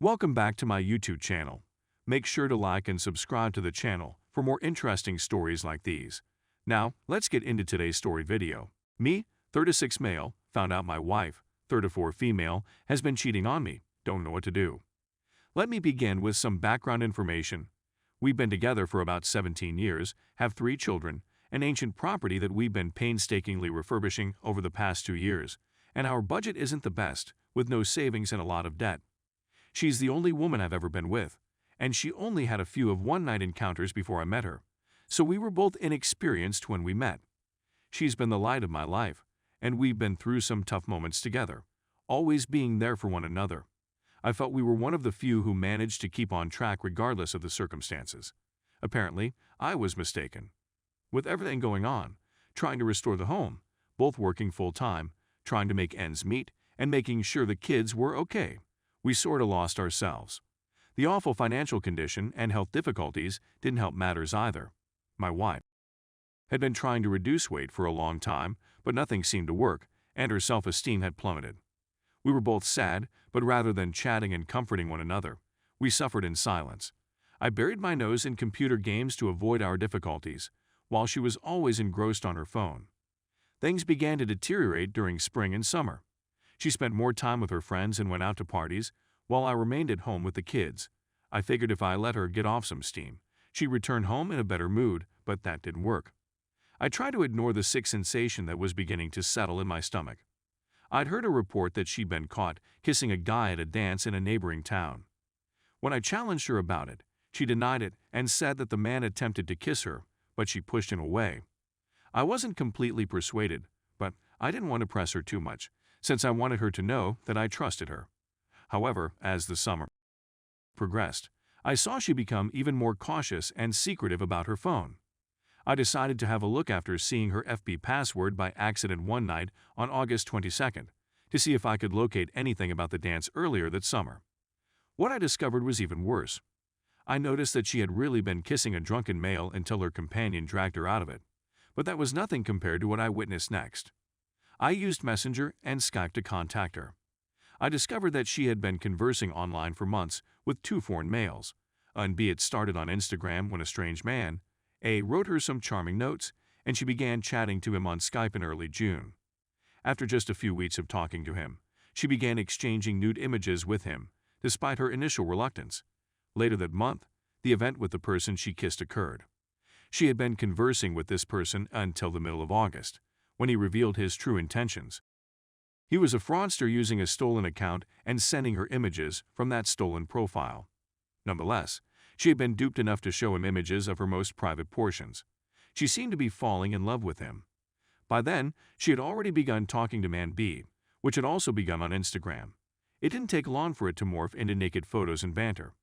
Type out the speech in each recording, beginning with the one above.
Welcome back to my YouTube channel. Make sure to like and subscribe to the channel for more interesting stories like these. Now, let's get into today's story video. Me, 36 male, found out my wife, 34 female, has been cheating on me. Don't know what to do. Let me begin with some background information. We've been together for about 17 years, have 3 children, an ancient property that we've been painstakingly refurbishing over the past 2 years, and our budget isn't the best, with no savings and a lot of debt. She's the only woman I've ever been with, and she only had a few of one-night encounters before I met her, so we were both inexperienced when we met. She's been the light of my life, and we've been through some tough moments together, always being there for one another. I felt we were one of the few who managed to keep on track regardless of the circumstances. Apparently, I was mistaken. With everything going on, trying to restore the home, both working full-time, trying to make ends meet, and making sure the kids were okay, we sorta lost ourselves. The awful financial condition and health difficulties didn't help matters either. My wife had been trying to reduce weight for a long time, but nothing seemed to work, and her self-esteem had plummeted. We were both sad, but rather than chatting and comforting one another, we suffered in silence. I buried my nose in computer games to avoid our difficulties, while she was always engrossed on her phone. Things began to deteriorate during spring and summer. She spent more time with her friends and went out to parties, while I remained at home with the kids. I figured if I let her get off some steam, she'd return home in a better mood, but that didn't work. I tried to ignore the sick sensation that was beginning to settle in my stomach. I'd heard a report that she'd been caught kissing a guy at a dance in a neighboring town. When I challenged her about it, she denied it and said that the man attempted to kiss her, but she pushed him away. I wasn't completely persuaded, but I didn't want to press her too much, since I wanted her to know that I trusted her. However, as the summer progressed, I saw she become even more cautious and secretive about her phone. I decided to have a look after seeing her FB password by accident one night on August 22nd to see if I could locate anything about the dance earlier that summer. What I discovered was even worse. I noticed that she had really been kissing a drunken male until her companion dragged her out of it, but that was nothing compared to what I witnessed next. I used Messenger and Skype to contact her. I discovered that she had been conversing online for months with 2 foreign males, and it started on Instagram when a strange man, A, wrote her some charming notes, and she began chatting to him on Skype in early June. After just a few weeks of talking to him, she began exchanging nude images with him, despite her initial reluctance. Later that month, the event with the person she kissed occurred. She had been conversing with this person until the middle of August, when he revealed his true intentions. He was a fraudster using a stolen account and sending her images from that stolen profile. Nonetheless, she had been duped enough to show him images of her most private portions. She seemed to be falling in love with him. By then, she had already begun talking to man B, which had also begun on Instagram. It didn't take long for it to morph into naked photos and banter.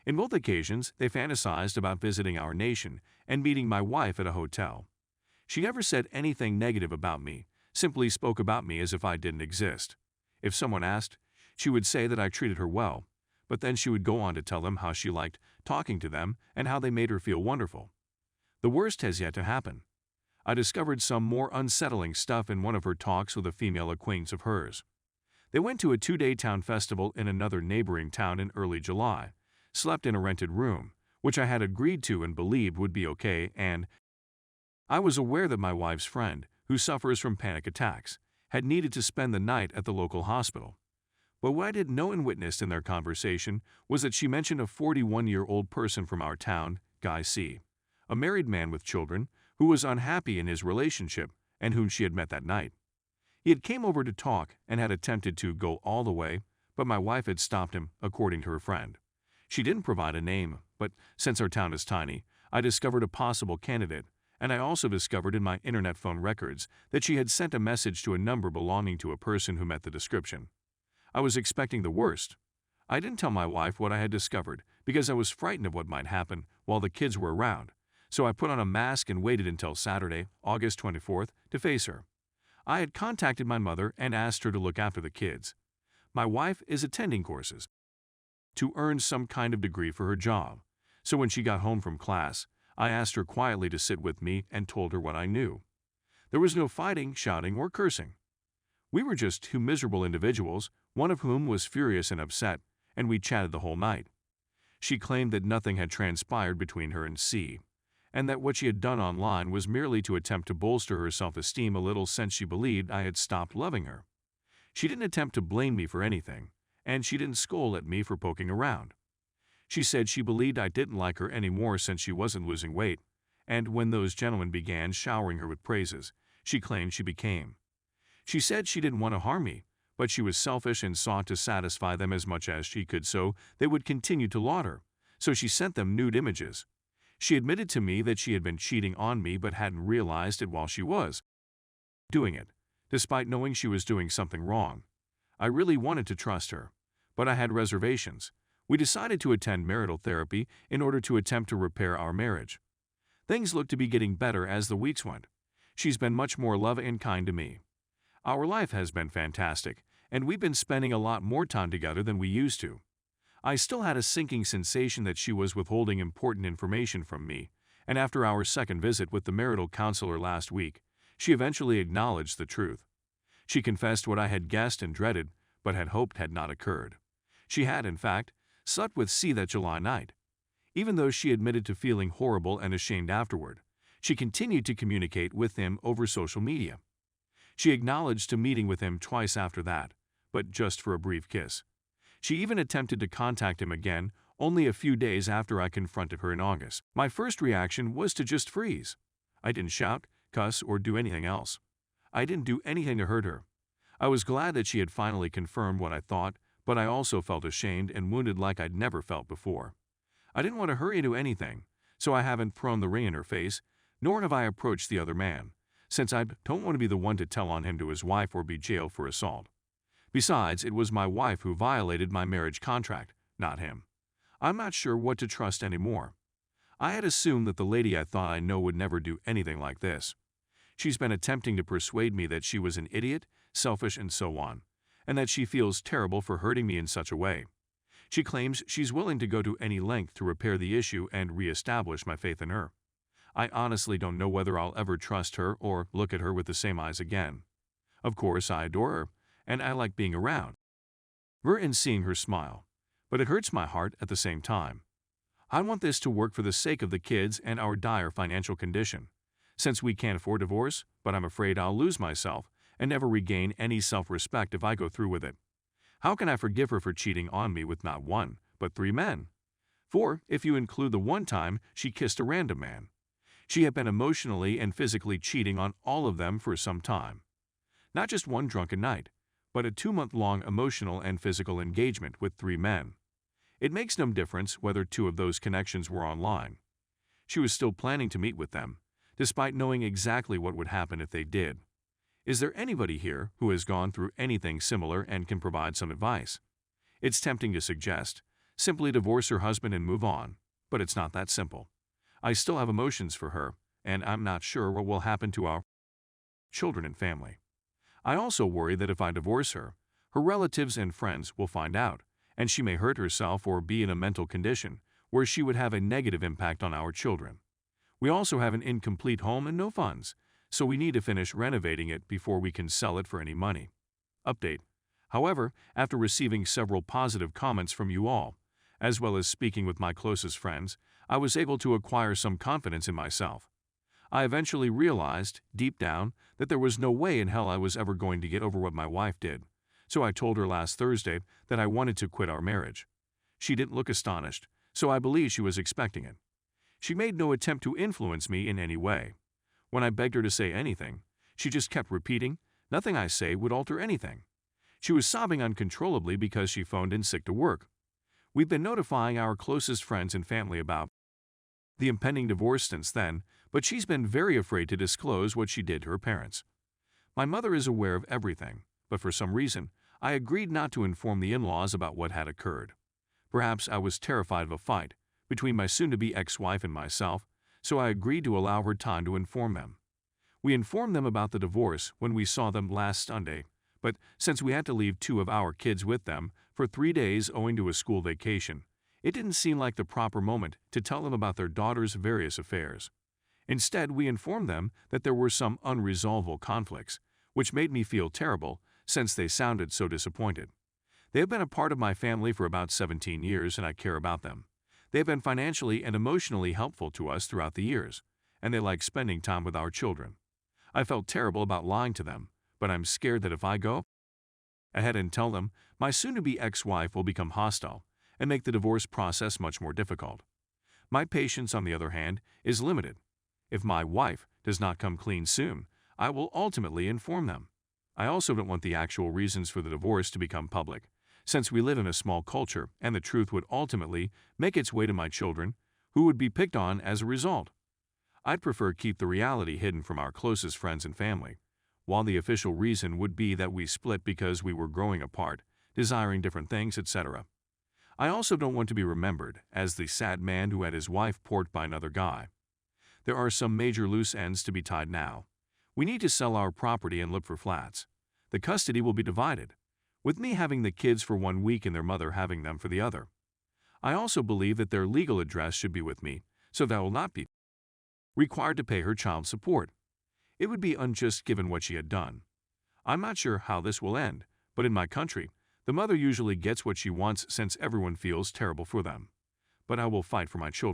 In both occasions, they fantasized about visiting our nation and meeting my wife at a hotel. She never said anything negative about me, simply spoke about me as if I didn't exist. If someone asked, she would say that I treated her well, but then she would go on to tell them how she liked talking to them and how they made her feel wonderful. The worst has yet to happen. I discovered some more unsettling stuff in one of her talks with a female acquaintance of hers. They went to a 2-day town festival in another neighboring town in early July, slept in a rented room, which I had agreed to and believed would be okay, and I was aware that my wife's friend, who suffers from panic attacks, had needed to spend the night at the local hospital. But what I didn't know and witnessed in their conversation was that she mentioned a 41-year-old person from our town, Guy C., a married man with children, who was unhappy in his relationship and whom she had met that night. He had came over to talk and had attempted to go all the way, but my wife had stopped him, according to her friend. She didn't provide a name, but since our town is tiny, I discovered a possible candidate, and I also discovered in my internet phone records that she had sent a message to a number belonging to a person who met the description. I was expecting the worst. I didn't tell my wife what I had discovered because I was frightened of what might happen while the kids were around, so I put on a mask and waited until Saturday, August 24th, to face her. I had contacted my mother and asked her to look after the kids. My wife is attending courses to earn some kind of degree for her job, so when she got home from class, I asked her quietly to sit with me and told her what I knew. There was no fighting, shouting, or cursing. We were just 2 miserable individuals, one of whom was furious and upset, and we chatted the whole night. She claimed that nothing had transpired between her and C, and that what she had done online was merely to attempt to bolster her self-esteem a little since she believed I had stopped loving her. She didn't attempt to blame me for anything, and she didn't scold at me for poking around. She said she believed I didn't like her anymore since she wasn't losing weight, and when those gentlemen began showering her with praises, she claimed she became. She said she didn't want to harm me, but she was selfish and sought to satisfy them as much as she could so they would continue to laud her, so she sent them nude images. She admitted to me that she had been cheating on me but hadn't realized it while she was doing it, despite knowing she was doing something wrong. I really wanted to trust her, but I had reservations. We decided to attend marital therapy in order to attempt to repair our marriage. Things looked to be getting better as the weeks went. She's been much more loving and kind to me. Our life has been fantastic, and we've been spending a lot more time together than we used to. I still had a sinking sensation that she was withholding important information from me, and after our second visit with the marital counselor last week, she eventually acknowledged the truth. She confessed what I had guessed and dreaded, but had hoped had not occurred. She had, in fact, slept with C that July night. Even though she admitted to feeling horrible and ashamed afterward, she continued to communicate with him over social media. She acknowledged to meeting with him twice after that, but just for a brief kiss. She even attempted to contact him again only a few days after I confronted her in August. My first reaction was to just freeze. I didn't shout, cuss, or do anything else. I didn't do anything to hurt her. I was glad that she had finally confirmed what I thought, but I also felt ashamed and wounded like I'd never felt before. I didn't want to hurt into anything, so I haven't thrown the ring in her face, nor have I approached the other man, since I don't want to be the one to tell on him to his wife or be jailed for assault. Besides, it was my wife who violated my marriage contract, not him. I'm not sure what to trust anymore. I had assumed that the lady I thought I know would never do anything like this. She's been attempting to persuade me that she was an idiot, selfish, and so on, and that she feels terrible for hurting me in such a way. She claims she's willing to go to any length to repair the issue and re-establish my faith in her. I honestly don't know whether I'll ever trust her or look at her with the same eyes again. Of course, I adore her, and I like being around her and seeing her smile, but it hurts my heart at the same time. I want this to work for the sake of the kids and our dire financial condition, since we can't afford divorce, but I'm afraid I'll lose myself and never regain any self-respect if I go through with it. How can I forgive her for cheating on me with not one, but 3 men? 4, if you include the one time she kissed a random man. She had been emotionally and physically cheating on all of them for some time. Not just one drunken night, but a 2-month-long emotional and physical engagement with 3 men. It makes no difference whether 2 of those connections were online. She was still planning to meet with them, despite knowing exactly what would happen if they did. Is there anybody here who has gone through anything similar and can provide some advice? It's tempting to suggest, simply divorce her husband and move on, but it's not that simple. I still have emotions for her, and I'm not sure what will happen to our children and family. I also worry that if I divorce her, her relatives and friends will find out, and she may hurt herself or be in a mental condition where she would have a negative impact on our children. We also have an incomplete home and no funds, so we need to finish renovating it before we can sell it for any money. Update. However, after receiving several positive comments from you all, as well as speaking with my closest friends, I was able to acquire some confidence in myself. I eventually realized, deep down, that there was no way in hell I was ever going to get over what my wife did, so I told her last Thursday that I wanted to quit our marriage. She didn't look astonished, so I believe she was expecting it. She made no attempt to influence me in any way. When I begged her to say anything, she just kept repeating, "Nothing I say would alter anything." She was sobbing uncontrollably because she phoned in sick to work. We've been notifying our closest friends and family about the impending divorce since then, but she's been very afraid to disclose what she did to her parents. My mother is aware of everything, but for some reason, I agreed not to inform the in-laws about what had occurred. Perhaps I was terrified of a fight between my soon-to-be ex-wife and myself, so I agreed to allow her time to inform them. We informed them about the divorce when we saw them last Sunday, but since we had to leave 2 of our kids with them for 3 days owing to a school vacation, it didn't seem like the proper moment to tell them about their daughter's various affairs. Instead, we informed them that there were some unresolvable conflicts, which made me feel terrible since they sounded so disappointed. They have been a part of my family for about 17 years and I care about them. They have been financially and emotionally helpful to us throughout the years, and they like spending time with our children. I felt terrible about lying to them, but I'm scared that if I go ahead and tell them, my soon-to-be ex-wife will become hostile and make the divorce process much more difficult. My patience, on the other hand, is limited. If my wife does not come clean soon, I will ultimately inform them. I also don't want the actual reasons for the divorce to become public, since we live in a small culture and the truth would ultimately make its way to my children, who would be picked on as a result. I'd prefer keep the reality hidden from our closest friends and family, while the official reason would be that we split because we were growing apart, desiring different things, etc. I also don't want to be remembered as the sad man who had his wife porked by another guy. There are some major loose ends to be tied now. We need to sell our property and look for flats. The custody will be divided, with me having the kids for 1 week and their mother having them for the other. I also believe that their legal address should be with me, so that I will not be required to pay her child support. It would be unjust given what she had done. I'm not sure how this will end, but in my country, the mother usually gets what she wants since everyone feels terrible for them. But I will fight for my children.